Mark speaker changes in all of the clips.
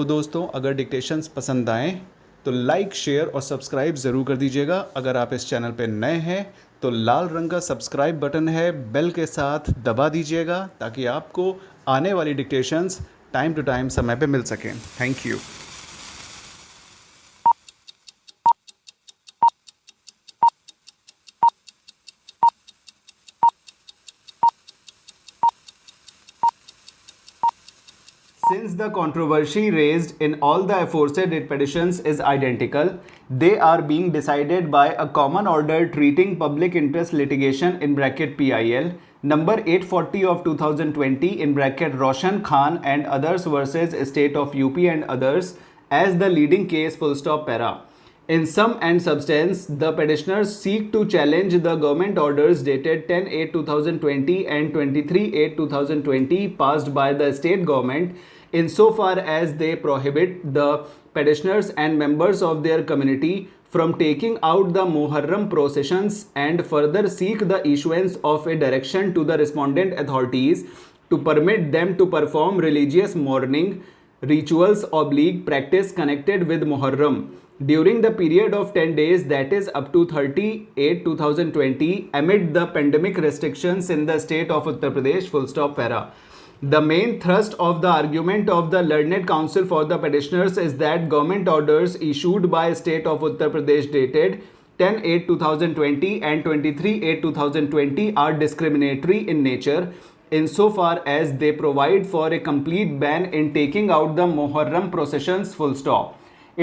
Speaker 1: दोस्तों, अगर डिक्टेशंस पसंद आएँ तो लाइक, शेयर और सब्सक्राइब ज़रूर कर दीजिएगा। अगर आप इस चैनल पे नए हैं तो लाल रंग का सब्सक्राइब बटन है, बेल के साथ दबा दीजिएगा ताकि आपको आने वाली डिक्टेशंस टाइम टू टाइम समय पे मिल सकें। Thank you. Since the controversy raised in all the aforesaid petitions is identical, they are being decided by a common order treating public interest litigation (PIL) number 840 of 2020 Roshan Khan and others versus State of UP and others as the leading case para. In sum and substance, the petitioners seek to challenge the government orders dated 10/8/2020 and 23/8/2020 passed by the state government insofar as they prohibit the petitioners and members of their community from taking out the Muharram processions and further seek the issuance of a direction to the respondent authorities to permit them to perform religious mourning rituals / practice connected with Muharram during the period of 10 days, that is up to 30/8/2020 amid the pandemic restrictions in the state of Uttar Pradesh para. The main thrust of the argument of the learned counsel for the petitioners is that government orders issued by state of Uttar Pradesh dated 10/8/2020 and 23/8/2020 are discriminatory in nature insofar as they provide for a complete ban in taking out the Muharram processions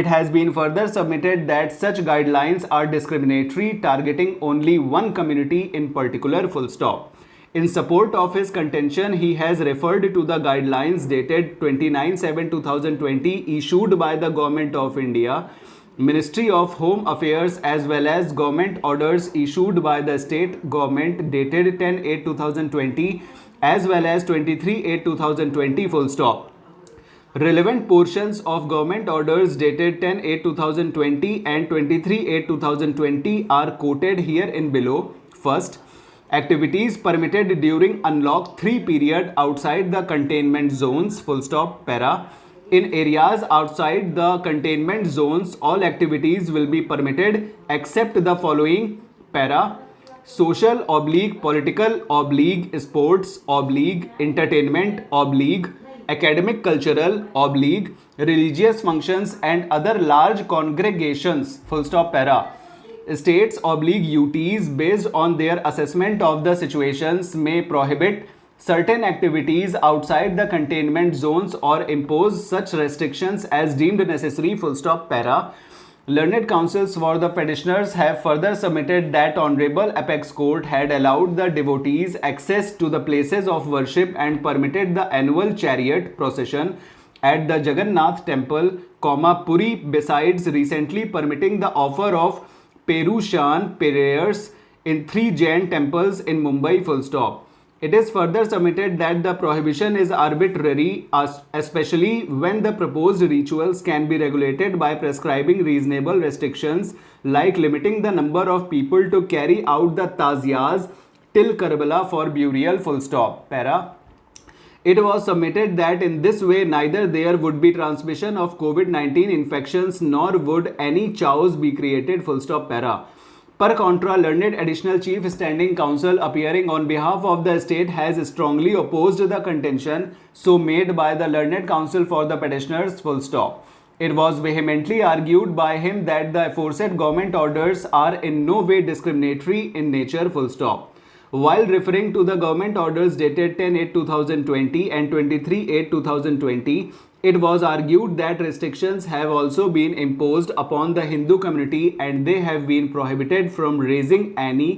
Speaker 1: It has been further submitted that such guidelines are discriminatory, targeting only one community in particular In support of his contention, he has referred to the guidelines dated 29/7/2020 issued by the Government of India, Ministry of Home Affairs as well as government orders issued by the state government dated 10/8/2020 as well as 23/8/2020 Relevant portions of government orders dated 10/8/2020 and 23/8/2020 are quoted here in below. First, activities permitted during Unlock 3 period outside the containment zones para. In areas outside the containment zones, all activities will be permitted except the following para. Social / political / sports / entertainment / academic, cultural / religious functions and other large congregations para. States / UTs based on their assessment of the situations may prohibit certain activities outside the containment zones or impose such restrictions as deemed necessary para. Learned counsels for the petitioners have further submitted that Honorable Apex Court had allowed the devotees access to the places of worship and permitted the annual chariot procession at the Jagannath Temple, Puri, besides recently permitting the offer of Perushan prayers in 3 Jain temples in Mumbai It is further submitted that the prohibition is arbitrary, especially when the proposed rituals can be regulated by prescribing reasonable restrictions like limiting the number of people to carry out the taziyas till Karbala for burial para. It was submitted that in this way neither there would be transmission of COVID-19 infections nor would any chaos be created para. Per contra, learned additional chief standing counsel appearing on behalf of the state has strongly opposed the contention so made by the learned counsel for the petitioners It was vehemently argued by him that the aforesaid government orders are in no way discriminatory in nature While referring to the government orders dated 10/8/2020 and 23/8/2020, it was argued that restrictions have also been imposed upon the Hindu community and they have been prohibited from raising any